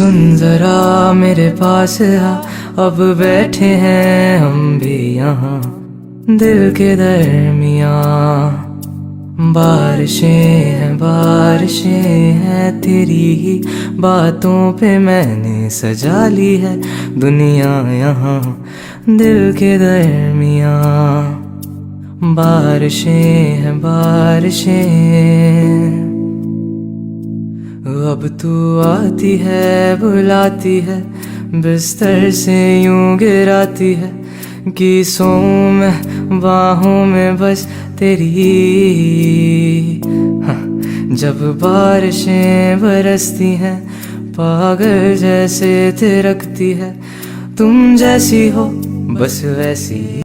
सुन जरा मेरे पास आ, अब बैठे हैं हम भी यहाँ दिल के दरमियाँ। बारिशें हैं तेरी ही बातों पे मैंने सजा ली है दुनिया यहाँ दिल के दरमियाँ। बारिशें अब तू आती है बुलाती है बिस्तर से यूं गिराती है कि सोऊं मैं बाहों में बस तेरी। हाँ, जब बारिशें बरसती हैं पागल जैसे थिरकती है तुम जैसी हो बस वैसी।